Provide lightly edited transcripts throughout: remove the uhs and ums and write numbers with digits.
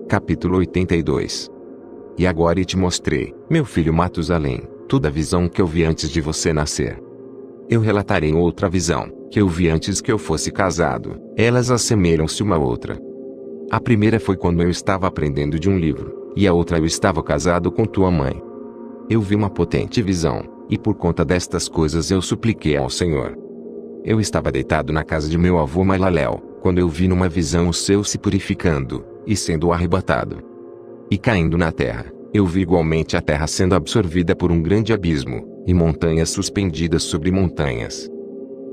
Capítulo 82. E agora te mostrei, meu filho Matusalém, toda a visão que eu vi antes de você nascer. Eu relatarei outra visão, que eu vi antes que eu fosse casado. Elas assemelham-se uma à outra. A primeira foi quando eu estava aprendendo de um livro, e a outra eu estava casado com tua mãe. Eu vi uma potente visão, e por conta destas coisas eu supliquei ao Senhor. Eu estava deitado na casa de meu avô Malaléu, quando eu vi numa visão o céu se purificando, e sendo arrebatado. E caindo na terra, eu vi igualmente a terra sendo absorvida por um grande abismo, e montanhas suspendidas sobre montanhas.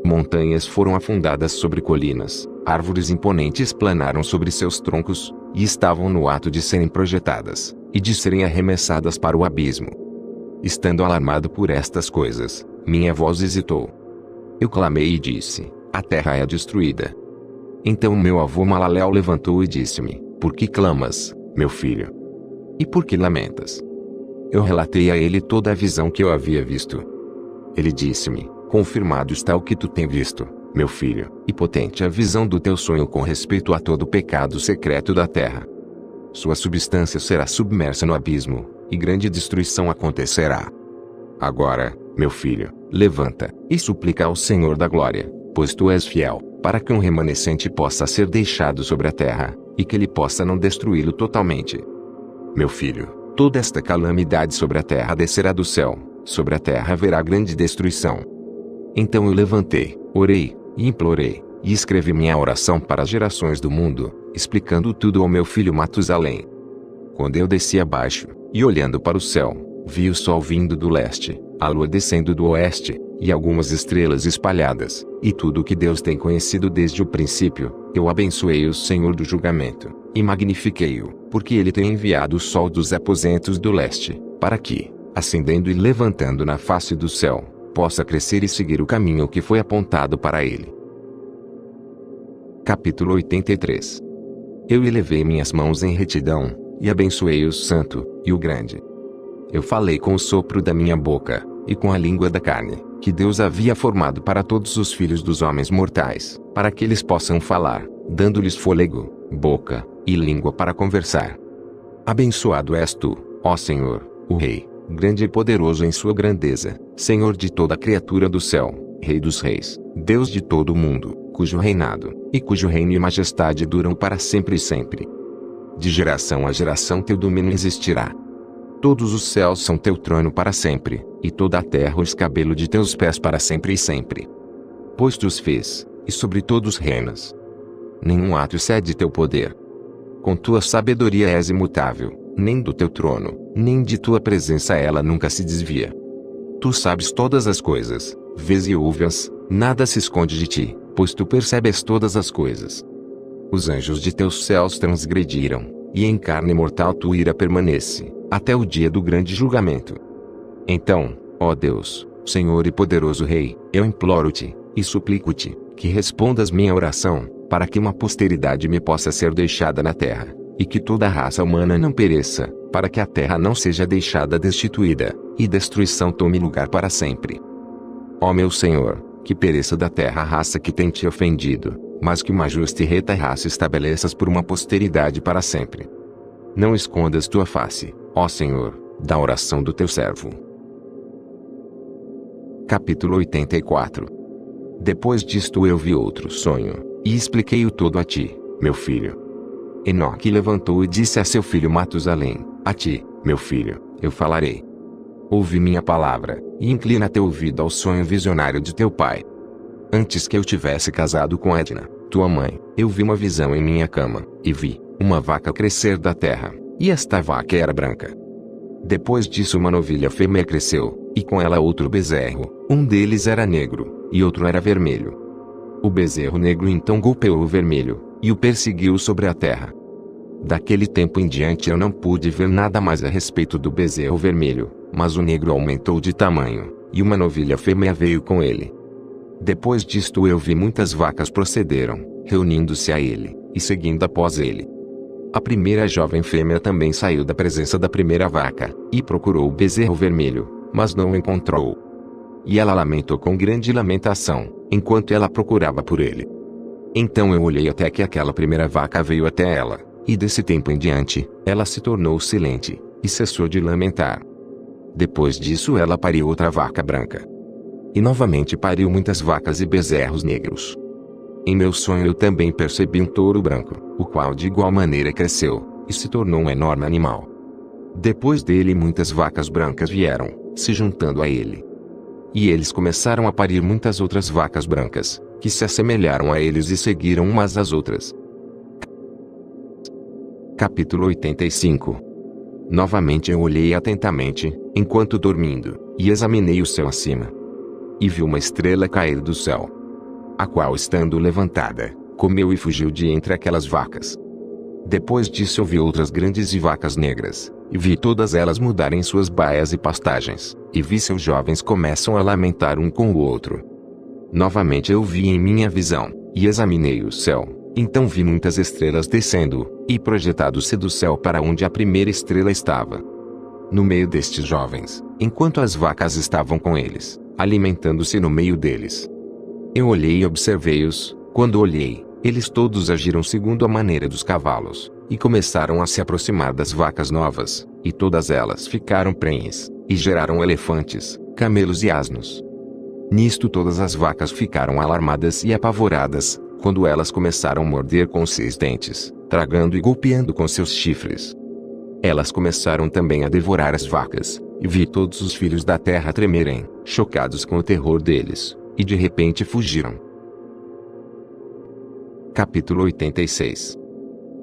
Montanhas foram afundadas sobre colinas, árvores imponentes planaram sobre seus troncos, e estavam no ato de serem projetadas, e de serem arremessadas para o abismo. Estando alarmado por estas coisas, minha voz hesitou. Eu clamei e disse: a terra é destruída. Então meu avô Malaléu levantou e disse-me: por que clamas, meu filho? E por que lamentas? Eu relatei a ele toda a visão que eu havia visto. Ele disse-me: confirmado está o que tu tem visto, meu filho, e potente a visão do teu sonho com respeito a todo o pecado secreto da terra. Sua substância será submersa no abismo, e grande destruição acontecerá. Agora, meu filho, levanta, e suplica ao Senhor da glória, pois tu és fiel, para que um remanescente possa ser deixado sobre a terra, e que ele possa não destruí-lo totalmente. Meu filho, toda esta calamidade sobre a terra descerá do céu, sobre a terra haverá grande destruição. Então eu levantei, orei, e implorei, e escrevi minha oração para as gerações do mundo, explicando tudo ao meu filho Matusalém. Quando eu desci abaixo, e olhando para o céu, vi o sol vindo do leste, a lua descendo do oeste, e algumas estrelas espalhadas, e tudo o que Deus tem conhecido desde o princípio. Eu abençoei o Senhor do julgamento, e magnifiquei-o, porque ele tem enviado o sol dos aposentos do leste, para que, ascendendo e levantando na face do céu, possa crescer e seguir o caminho que foi apontado para ele. Capítulo 83. Eu elevei minhas mãos em retidão, e abençoei o santo, e o grande. Eu falei com o sopro da minha boca, e com a língua da carne, que Deus havia formado para todos os filhos dos homens mortais, para que eles possam falar, dando-lhes fôlego, boca, e língua para conversar. Abençoado és tu, ó Senhor, o Rei, grande e poderoso em sua grandeza, Senhor de toda a criatura do céu, Rei dos reis, Deus de todo o mundo, cujo reinado, e cujo reino e majestade duram para sempre e sempre. De geração a geração teu domínio existirá. Todos os céus são teu trono para sempre, e toda a terra o escabelo de teus pés para sempre e sempre. Pois tu os fez, e sobre todos reinas. Nenhum ato excede teu poder. Com tua sabedoria és imutável, nem do teu trono, nem de tua presença ela nunca se desvia. Tu sabes todas as coisas, vês e ouves, nada se esconde de ti, pois tu percebes todas as coisas. Os anjos de teus céus transgrediram, e em carne mortal tua ira permanece, até o dia do grande julgamento. Então, ó Deus, Senhor e poderoso Rei, eu imploro-te, e suplico-te, que respondas minha oração, para que uma posteridade me possa ser deixada na terra, e que toda a raça humana não pereça, para que a terra não seja deixada destituída, e destruição tome lugar para sempre. Ó meu Senhor, que pereça da terra a raça que tem te ofendido, mas que uma justa e reta raça estabeleças por uma posteridade para sempre. Não escondas tua face, ó Senhor, da oração do teu servo. Capítulo 84. Depois disto eu vi outro sonho, e expliquei-o todo a ti, meu filho. Enoque levantou e disse a seu filho Matusalém: a ti, meu filho, eu falarei. Ouve minha palavra, e inclina teu ouvido ao sonho visionário de teu pai. Antes que eu tivesse casado com Edna, tua mãe, eu vi uma visão em minha cama, e vi uma vaca crescer da terra, e esta vaca era branca. Depois disso uma novilha fêmea cresceu, e com ela outro bezerro, um deles era negro, e outro era vermelho. O bezerro negro então golpeou o vermelho, e o perseguiu sobre a terra. Daquele tempo em diante eu não pude ver nada mais a respeito do bezerro vermelho, mas o negro aumentou de tamanho, e uma novilha fêmea veio com ele. Depois disto eu vi muitas vacas procederam, reunindo-se a ele, e seguindo após ele. A primeira jovem fêmea também saiu da presença da primeira vaca, e procurou o bezerro vermelho, mas não o encontrou. E ela lamentou com grande lamentação, enquanto ela procurava por ele. Então eu olhei até que aquela primeira vaca veio até ela, E desse tempo em diante, ela se tornou silente, e cessou de lamentar. Depois disso ela pariu outra vaca branca. E novamente pariu muitas vacas e bezerros negros. Em meu sonho eu também percebi um touro branco, o qual de igual maneira cresceu, e se tornou um enorme animal. Depois dele muitas vacas brancas vieram, se juntando a ele. E eles começaram a parir muitas outras vacas brancas, que se assemelharam a eles e seguiram umas às outras. Capítulo 85. Novamente eu olhei atentamente, enquanto dormindo, e examinei o céu acima. E vi uma estrela cair do céu, a qual, estando levantada, comeu e fugiu de entre aquelas vacas. Depois disso eu vi outras grandes e vacas negras, e vi todas elas mudarem suas baias e pastagens, e vi seus jovens começam a lamentar um com o outro. Novamente eu vi em minha visão, e examinei o céu, então vi muitas estrelas descendo, e projetado-se do céu para onde a primeira estrela estava. No meio destes jovens, enquanto as vacas estavam com eles, alimentando-se no meio deles. Eu olhei e observei-os. Quando olhei, eles todos agiram segundo a maneira dos cavalos, e começaram a se aproximar das vacas novas, e todas elas ficaram prenhes, e geraram elefantes, camelos e asnos. Nisto todas as vacas ficaram alarmadas e apavoradas, quando elas começaram a morder com seus dentes, tragando e golpeando com seus chifres. Elas começaram também a devorar as vacas, e vi todos os filhos da terra tremerem, chocados com o terror deles, e de repente fugiram. Capítulo 86.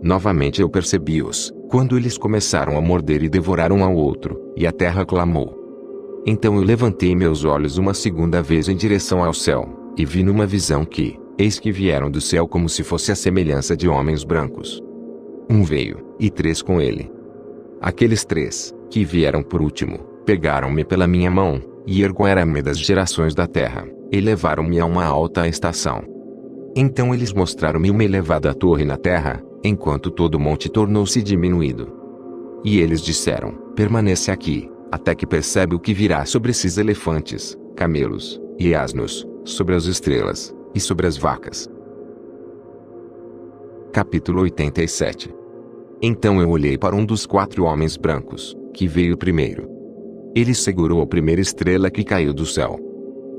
Novamente eu percebi-os, quando eles começaram a morder e devorar um ao outro, e a terra clamou. Então eu levantei meus olhos uma segunda vez em direção ao céu, e vi numa visão que, eis que vieram do céu como se fosse a semelhança de homens brancos. Um veio, e 3 com ele. Aqueles 3, que vieram por último, pegaram-me pela minha mão, e ergueram-me das gerações da terra, e levaram-me a uma alta estação. Então eles mostraram-me uma elevada torre na terra, enquanto todo o monte tornou-se diminuído. E eles disseram: permanece aqui, até que percebe o que virá sobre esses elefantes, camelos, e asnos, sobre as estrelas, e sobre as vacas. Capítulo 87. Então eu olhei para um dos 4 homens brancos, que veio primeiro. Ele segurou a primeira estrela que caiu do céu.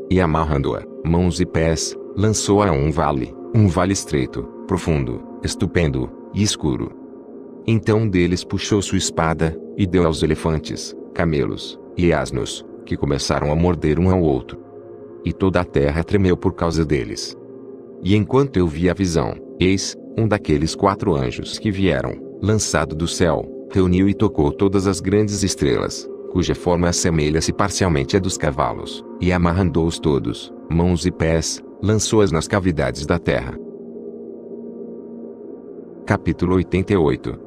E amarrando-a, mãos e pés, lançou-a a um vale estreito, profundo, estupendo, e escuro. Então um deles puxou sua espada, e deu aos elefantes, camelos, e asnos, que começaram a morder um ao outro. E toda a terra tremeu por causa deles. E enquanto eu via a visão, eis, um daqueles 4 anjos que vieram, lançado do céu, reuniu e tocou todas as grandes estrelas, cuja forma assemelha-se parcialmente à dos cavalos, e amarrando-os todos, mãos e pés, lançou-as nas cavidades da terra. Capítulo 88.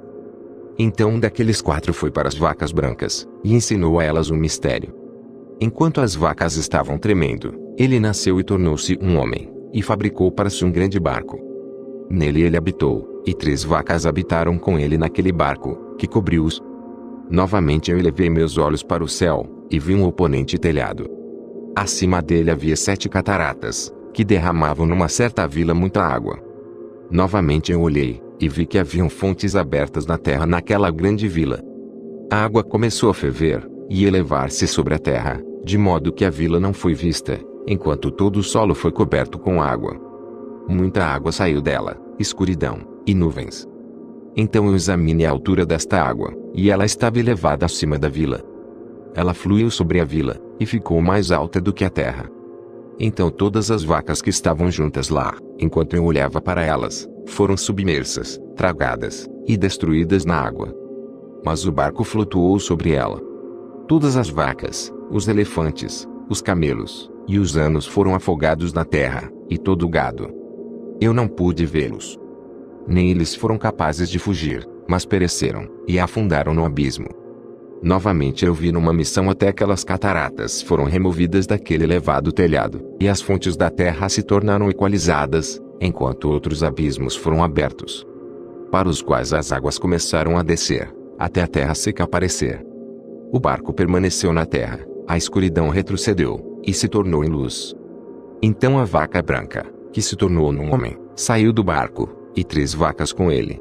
Então um daqueles 4 foi para as vacas brancas, e ensinou a elas um mistério. Enquanto as vacas estavam tremendo, ele nasceu e tornou-se um homem, e fabricou para si um grande barco. Nele ele habitou, e 3 vacas habitaram com ele naquele barco, que cobriu-os. Novamente eu elevei meus olhos para o céu, e vi um oponente telhado. Acima dele havia 7 cataratas, que derramavam numa certa vila muita água. Novamente eu olhei, e vi que haviam fontes abertas na terra naquela grande vila. A água começou a ferver, e elevar-se sobre a terra, de modo que a vila não foi vista, enquanto todo o solo foi coberto com água. Muita água saiu dela, escuridão, e nuvens. Então eu examinei a altura desta água, e ela estava elevada acima da vila. Ela fluiu sobre a vila, e ficou mais alta do que a terra. Então todas as vacas que estavam juntas lá, enquanto eu olhava para elas, foram submersas, tragadas, e destruídas na água. Mas o barco flutuou sobre ela. Todas as vacas, os elefantes, os camelos, e os asnos foram afogados na terra, e todo o gado. Eu não pude vê-los. Nem eles foram capazes de fugir, mas pereceram, e afundaram no abismo. Novamente eu vi numa missão até aquelas cataratas foram removidas daquele elevado telhado, e as fontes da terra se tornaram equalizadas, enquanto outros abismos foram abertos, para os quais as águas começaram a descer, até a terra seca aparecer. O barco permaneceu na terra, a escuridão retrocedeu, e se tornou em luz. Então a vaca branca, que se tornou num homem, saiu do barco, e 3 vacas com ele.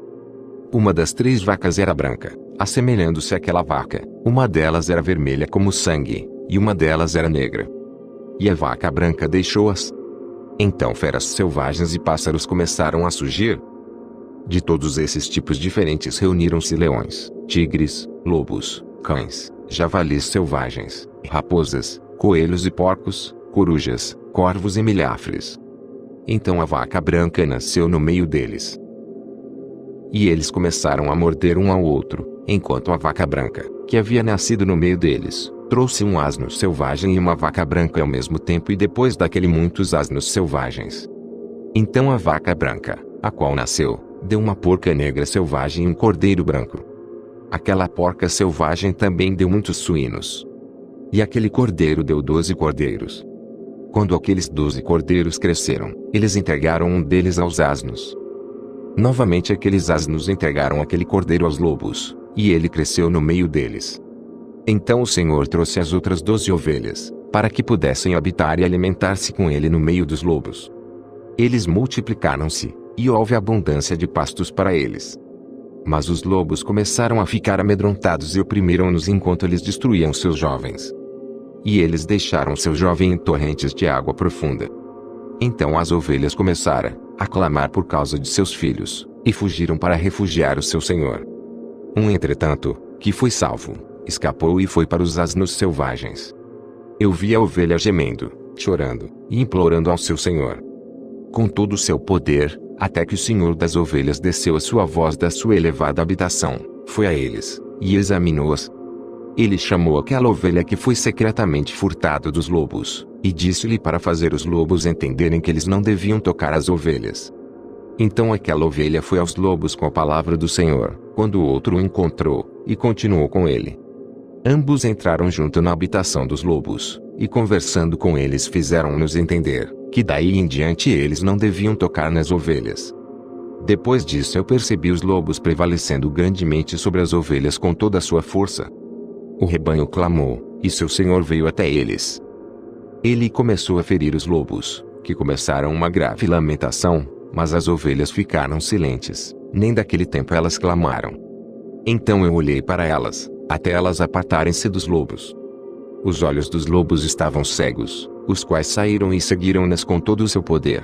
Uma das 3 vacas era branca, assemelhando-se àquela vaca. Uma delas era vermelha como sangue, e uma delas era negra. E a vaca branca deixou-as. Então feras selvagens e pássaros começaram a surgir. De todos esses tipos diferentes reuniram-se leões, tigres, lobos, cães, javalis selvagens, raposas, coelhos e porcos, corujas, corvos e milhafres. Então a vaca branca nasceu no meio deles. E eles começaram a morder um ao outro, enquanto a vaca branca, que havia nascido no meio deles, trouxe um asno selvagem e uma vaca branca ao mesmo tempo, e depois daquele muitos asnos selvagens. Então a vaca branca, a qual nasceu, deu uma porca negra selvagem e um cordeiro branco. Aquela porca selvagem também deu muitos suínos. E aquele cordeiro deu 12 cordeiros. Quando aqueles 12 cordeiros cresceram, eles entregaram um deles aos asnos. Novamente aqueles asnos entregaram aquele cordeiro aos lobos, e ele cresceu no meio deles. Então o Senhor trouxe as outras 12 ovelhas, para que pudessem habitar e alimentar-se com ele no meio dos lobos. Eles multiplicaram-se, e houve abundância de pastos para eles. Mas os lobos começaram a ficar amedrontados e oprimiram-nos enquanto eles destruíam seus jovens. E eles deixaram seu jovem em torrentes de água profunda. Então as ovelhas começaram a clamar por causa de seus filhos, e fugiram para refugiar o seu senhor. Entretanto, que foi salvo, escapou e foi para os asnos selvagens. Eu vi a ovelha gemendo, chorando, e implorando ao seu senhor. Com todo o seu poder, até que o Senhor das ovelhas desceu a sua voz da sua elevada habitação, foi a eles, e examinou-as. Ele chamou aquela ovelha que foi secretamente furtada dos lobos, e disse-lhe para fazer os lobos entenderem que eles não deviam tocar as ovelhas. Então aquela ovelha foi aos lobos com a palavra do Senhor, quando o outro o encontrou, e continuou com ele. Ambos entraram junto na habitação dos lobos, e conversando com eles fizeram-nos entender, que daí em diante eles não deviam tocar nas ovelhas. Depois disso eu percebi os lobos prevalecendo grandemente sobre as ovelhas com toda a sua força. O rebanho clamou, e seu senhor veio até eles. Ele começou a ferir os lobos, que começaram uma grave lamentação, mas as ovelhas ficaram silentes, nem daquele tempo elas clamaram. Então eu olhei para elas, até elas apartarem-se dos lobos. Os olhos dos lobos estavam cegos, os quais saíram e seguiram-nas com todo o seu poder.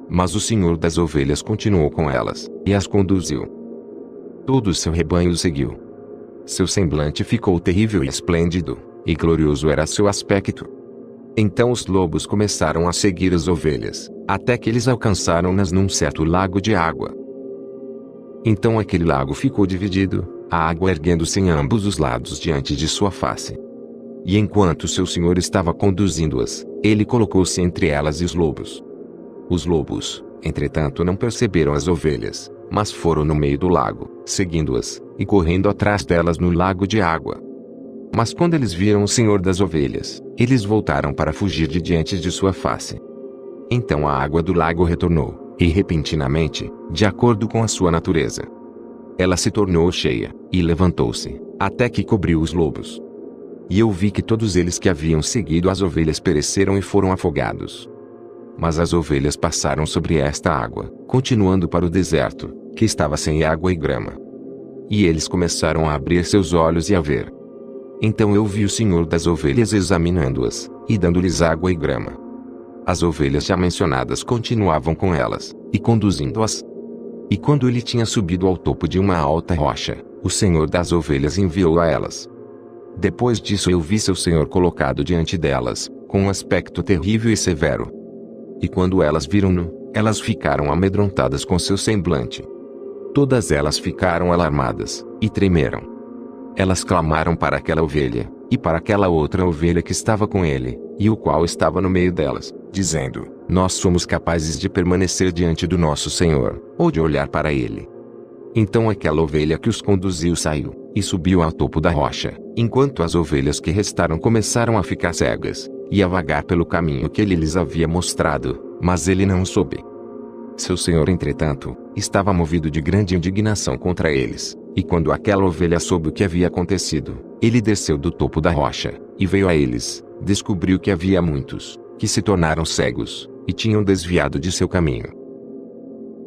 Mas o Senhor das ovelhas continuou com elas, e as conduziu. Todo o seu rebanho o seguiu. Seu semblante ficou terrível e esplêndido, e glorioso era seu aspecto. Então os lobos começaram a seguir as ovelhas, até que eles alcançaram-nas num certo lago de água. Então aquele lago ficou dividido, a água erguendo-se em ambos os lados diante de sua face. E enquanto seu senhor estava conduzindo-as, ele colocou-se entre elas e os lobos. Os lobos, entretanto, não perceberam as ovelhas, mas foram no meio do lago, seguindo-as, e correndo atrás delas no lago de água. Mas quando eles viram o Senhor das ovelhas, eles voltaram para fugir de diante de sua face. Então a água do lago retornou, e repentinamente, de acordo com a sua natureza, ela se tornou cheia, e levantou-se, até que cobriu os lobos. E eu vi que todos eles que haviam seguido as ovelhas pereceram e foram afogados. Mas as ovelhas passaram sobre esta água, continuando para o deserto, que estava sem água e grama. E eles começaram a abrir seus olhos e a ver. Então eu vi o Senhor das ovelhas examinando-as, e dando-lhes água e grama. As ovelhas já mencionadas continuavam com elas, e conduzindo-as. E quando ele tinha subido ao topo de uma alta rocha, o Senhor das ovelhas enviou a elas. Depois disso eu vi seu Senhor colocado diante delas, com um aspecto terrível e severo. E quando elas viram-no, elas ficaram amedrontadas com seu semblante. Todas elas ficaram alarmadas, e tremeram. Elas clamaram para aquela ovelha, e para aquela outra ovelha que estava com ele, e o qual estava no meio delas, dizendo: Nós somos capazes de permanecer diante do nosso Senhor, ou de olhar para ele. Então aquela ovelha que os conduziu saiu, e subiu ao topo da rocha, enquanto as ovelhas que restaram começaram a ficar cegas, e a vagar pelo caminho que ele lhes havia mostrado, mas ele não soube. Seu senhor, entretanto, estava movido de grande indignação contra eles, e quando aquela ovelha soube o que havia acontecido, ele desceu do topo da rocha, e veio a eles, descobriu que havia muitos, que se tornaram cegos, e tinham desviado de seu caminho.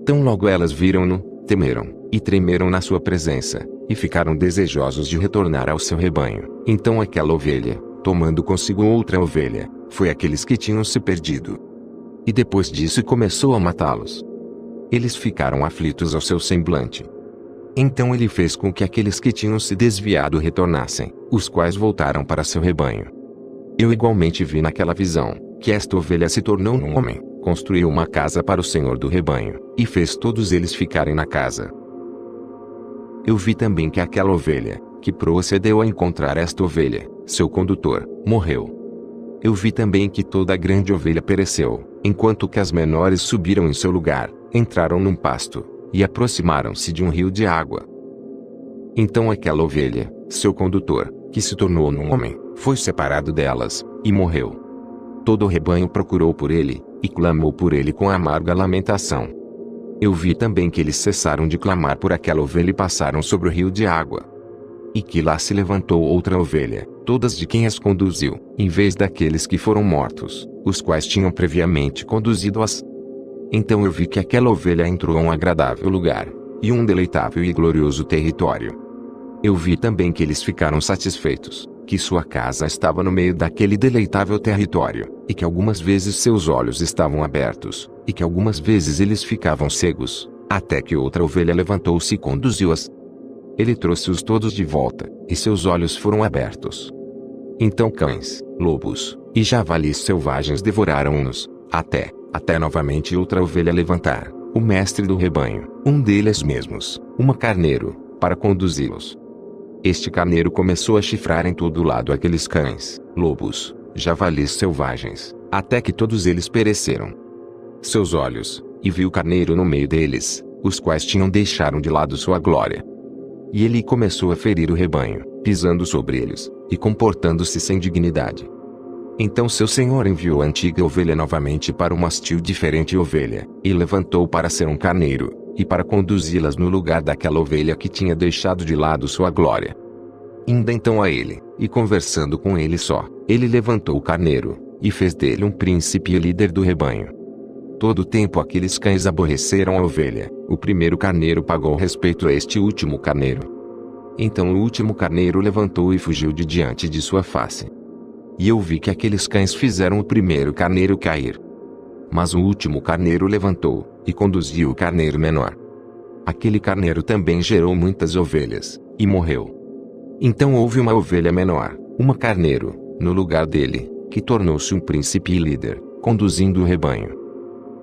Tão logo elas viram-no, temeram, e tremeram na sua presença, e ficaram desejosos de retornar ao seu rebanho. Então aquela ovelha, tomando consigo outra ovelha, foi àqueles que tinham se perdido. E depois disso começou a matá-los. Eles ficaram aflitos ao seu semblante. Então ele fez com que aqueles que tinham se desviado retornassem, os quais voltaram para seu rebanho. Eu igualmente vi naquela visão, que esta ovelha se tornou um homem, construiu uma casa para o Senhor do rebanho, e fez todos eles ficarem na casa. Eu vi também que aquela ovelha, que procedeu a encontrar esta ovelha, seu condutor, morreu. Eu vi também que toda a grande ovelha pereceu, enquanto que as menores subiram em seu lugar, entraram num pasto, e aproximaram-se de um rio de água. Então aquela ovelha, seu condutor, que se tornou um homem, foi separado delas, e morreu. Todo o rebanho procurou por ele, e clamou por ele com amarga lamentação. Eu vi também que eles cessaram de clamar por aquela ovelha e passaram sobre o rio de água. E que lá se levantou outra ovelha, todas de quem as conduziu, em vez daqueles que foram mortos, os quais tinham previamente conduzido-as. Então eu vi que aquela ovelha entrou a um agradável lugar, e um deleitável e glorioso território. Eu vi também que eles ficaram satisfeitos, que sua casa estava no meio daquele deleitável território, e que algumas vezes seus olhos estavam abertos, e que algumas vezes eles ficavam cegos, até que outra ovelha levantou-se e conduziu-as. Ele trouxe-os todos de volta, e seus olhos foram abertos. Então cães, lobos, e javalis selvagens devoraram-nos, até novamente outra ovelha levantar, o mestre do rebanho, um deles mesmos, uma carneiro, para conduzi-los. Este carneiro começou a chifrar em todo lado aqueles cães, lobos, javalis selvagens, até que todos eles pereceram. Seus olhos, e viu o carneiro no meio deles, os quais tinham deixado de lado sua glória. E ele começou a ferir o rebanho, pisando sobre eles, e comportando-se sem dignidade. Então seu senhor enviou a antiga ovelha novamente para uma hostil diferente ovelha, e levantou para ser um carneiro, e para conduzi-las no lugar daquela ovelha que tinha deixado de lado sua glória. Indo então a ele, e conversando com ele só, ele levantou o carneiro, e fez dele um príncipe e líder do rebanho. Todo o tempo aqueles cães aborreceram a ovelha, o primeiro carneiro pagou respeito a este último carneiro. Então o último carneiro levantou e fugiu de diante de sua face. E eu vi que aqueles cães fizeram o primeiro carneiro cair. Mas o último carneiro levantou, e conduziu o carneiro menor. Aquele carneiro também gerou muitas ovelhas, e morreu. Então houve uma ovelha menor, uma carneiro, no lugar dele, que tornou-se um príncipe e líder, conduzindo o rebanho.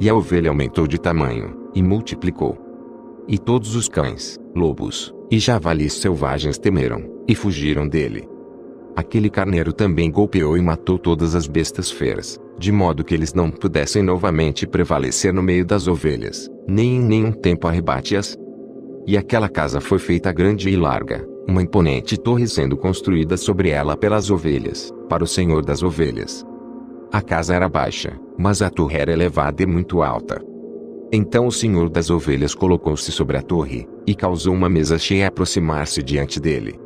E a ovelha aumentou de tamanho, e multiplicou. E todos os cães, lobos, e javalis selvagens temeram, e fugiram dele. Aquele carneiro também golpeou e matou todas as bestas feras, de modo que eles não pudessem novamente prevalecer no meio das ovelhas, nem em nenhum tempo arrebate-as. E aquela casa foi feita grande e larga, uma imponente torre sendo construída sobre ela pelas ovelhas, para o Senhor das ovelhas. A casa era baixa, mas a torre era elevada e muito alta. Então o Senhor das ovelhas colocou-se sobre a torre, e causou uma mesa cheia a aproximar-se diante dele.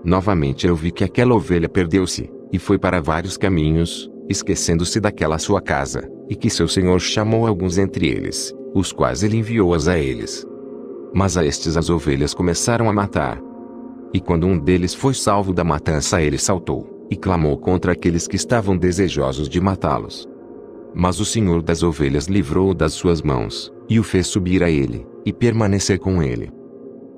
Novamente eu vi que aquela ovelha perdeu-se, e foi para vários caminhos, esquecendo-se daquela sua casa, e que seu senhor chamou alguns entre eles, os quais ele enviou-as a eles. Mas a estes as ovelhas começaram a matar. E quando um deles foi salvo da matança ele saltou, e clamou contra aqueles que estavam desejosos de matá-los. Mas o Senhor das ovelhas livrou-o das suas mãos, e o fez subir a ele, e permanecer com ele.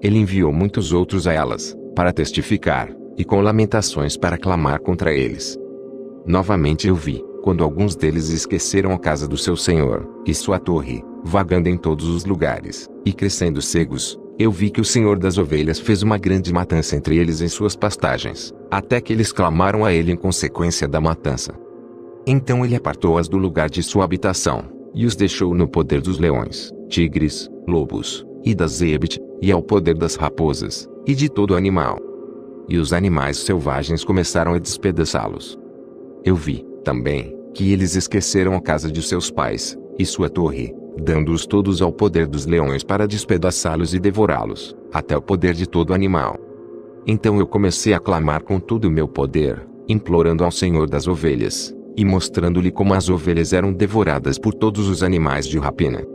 Ele enviou muitos outros a elas, para testificar, e com lamentações para clamar contra eles. Novamente eu vi, quando alguns deles esqueceram a casa do seu senhor, e sua torre, vagando em todos os lugares, e crescendo cegos, eu vi que o Senhor das ovelhas fez uma grande matança entre eles em suas pastagens, até que eles clamaram a ele em consequência da matança. Então ele apartou-as do lugar de sua habitação, e os deixou no poder dos leões, tigres, lobos, e das zebes, e ao poder das raposas, e de todo animal. E os animais selvagens começaram a despedaçá-los. Eu vi, também, que eles esqueceram a casa de seus pais, e sua torre, dando-os todos ao poder dos leões para despedaçá-los e devorá-los, até o poder de todo animal. Então eu comecei a clamar com todo o meu poder, implorando ao Senhor das ovelhas, e mostrando-lhe como as ovelhas eram devoradas por todos os animais de rapina.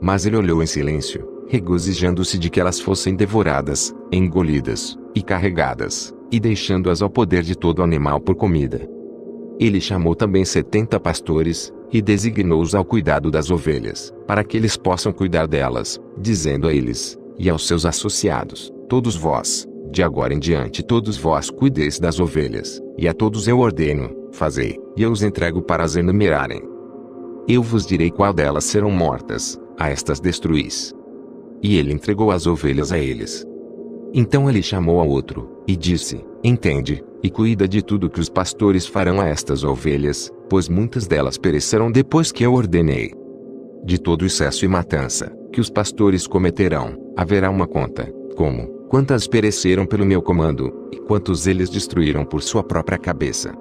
Mas ele olhou em silêncio, regozijando-se de que elas fossem devoradas, engolidas, e carregadas, e deixando-as ao poder de todo animal por comida. Ele chamou também 70 pastores, e designou-os ao cuidado das ovelhas, para que eles possam cuidar delas, dizendo a eles, e aos seus associados: todos vós, de agora em diante todos vós cuideis das ovelhas, e a todos eu ordeno, fazei, e eu os entrego para as enumerarem. Eu vos direi qual delas serão mortas, a estas destruís. E ele entregou as ovelhas a eles. Então ele chamou a outro, e disse: entende, e cuida de tudo que os pastores farão a estas ovelhas, pois muitas delas perecerão depois que eu ordenei. De todo excesso e matança, que os pastores cometerão, haverá uma conta, como, quantas pereceram pelo meu comando, e quantos eles destruíram por sua própria cabeça.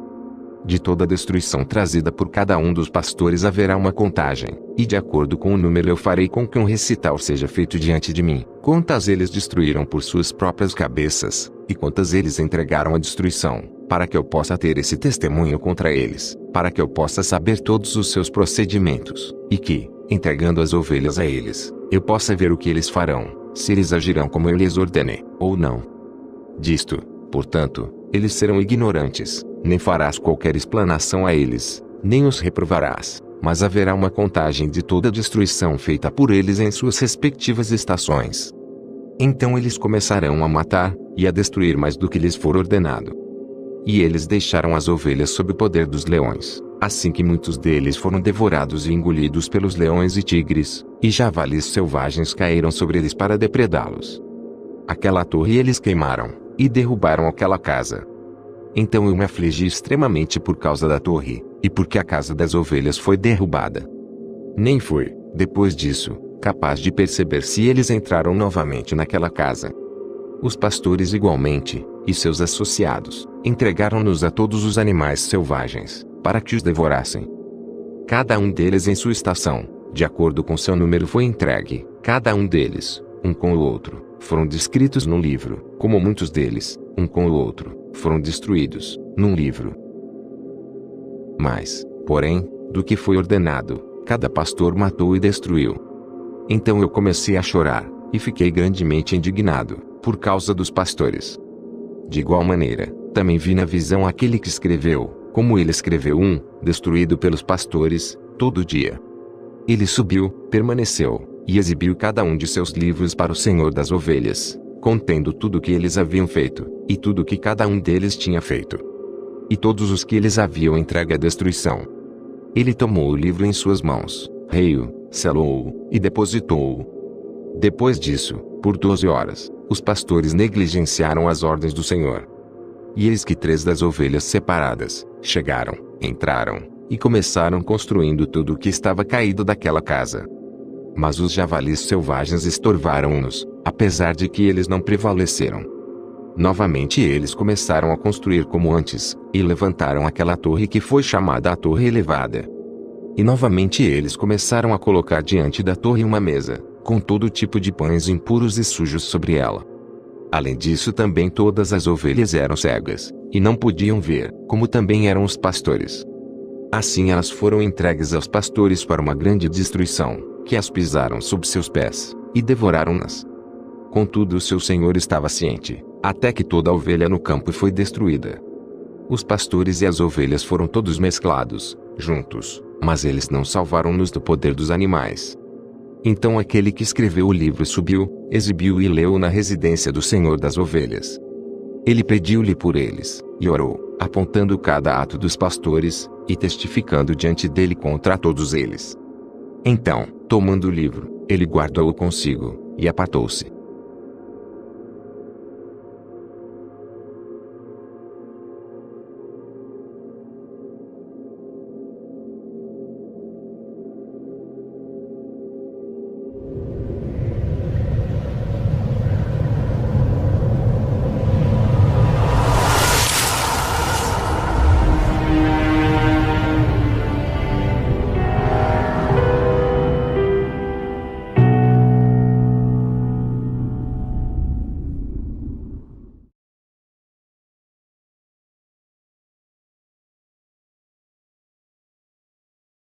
De toda destruição trazida por cada um dos pastores haverá uma contagem, e de acordo com o número eu farei com que um recital seja feito diante de mim, quantas eles destruíram por suas próprias cabeças, e quantas eles entregaram à destruição, para que eu possa ter esse testemunho contra eles, para que eu possa saber todos os seus procedimentos, e que, entregando as ovelhas a eles, eu possa ver o que eles farão, se eles agirão como eu lhes ordenei, ou não. Disto, portanto, eles serão ignorantes, nem farás qualquer explanação a eles, nem os reprovarás, mas haverá uma contagem de toda a destruição feita por eles em suas respectivas estações. Então eles começarão a matar, e a destruir mais do que lhes for ordenado. E eles deixaram as ovelhas sob o poder dos leões, assim que muitos deles foram devorados e engolidos pelos leões e tigres, e javalis selvagens caíram sobre eles para depredá-los. Aquela torre eles queimaram, e derrubaram aquela casa. Então eu me afligi extremamente por causa da torre, e porque a casa das ovelhas foi derrubada. Nem fui, depois disso, capaz de perceber se eles entraram novamente naquela casa. Os pastores igualmente, e seus associados, entregaram-nos a todos os animais selvagens, para que os devorassem. Cada um deles em sua estação, de acordo com seu número foi entregue, cada um deles, um com o outro, foram descritos num livro, como muitos deles, um com o outro, foram destruídos, num livro. Mas, porém, do que foi ordenado, cada pastor matou e destruiu. Então eu comecei a chorar, e fiquei grandemente indignado, por causa dos pastores. De igual maneira, também vi na visão aquele que escreveu, como ele escreveu destruído pelos pastores, todo dia. Ele subiu, permaneceu, e exibiu cada um de seus livros para o Senhor das ovelhas, contendo tudo o que eles haviam feito, e tudo o que cada um deles tinha feito. E todos os que eles haviam entregue à destruição. Ele tomou o livro em suas mãos, rei-o, selou-o, e depositou-o. Depois disso, por 12 horas, os pastores negligenciaram as ordens do Senhor. E eis que 3 das ovelhas separadas, chegaram, entraram, e começaram construindo tudo o que estava caído daquela casa. Mas os javalis selvagens estorvaram-nos, apesar de que eles não prevaleceram. Novamente eles começaram a construir como antes, e levantaram aquela torre que foi chamada a Torre Elevada. E novamente eles começaram a colocar diante da torre uma mesa, com todo tipo de pães impuros e sujos sobre ela. Além disso também todas as ovelhas eram cegas, e não podiam ver, como também eram os pastores. Assim elas foram entregues aos pastores para uma grande destruição, que as pisaram sob seus pés, e devoraram-nas. Contudo o seu senhor estava ciente, até que toda a ovelha no campo foi destruída. Os pastores e as ovelhas foram todos mesclados, juntos, mas eles não salvaram-nos do poder dos animais. Então aquele que escreveu o livro subiu, exibiu e leu na residência do Senhor das ovelhas. Ele pediu-lhe por eles, e orou, apontando cada ato dos pastores, e testificando diante dele contra todos eles. Então, tomando o livro, ele guardou-o consigo, e apartou-se.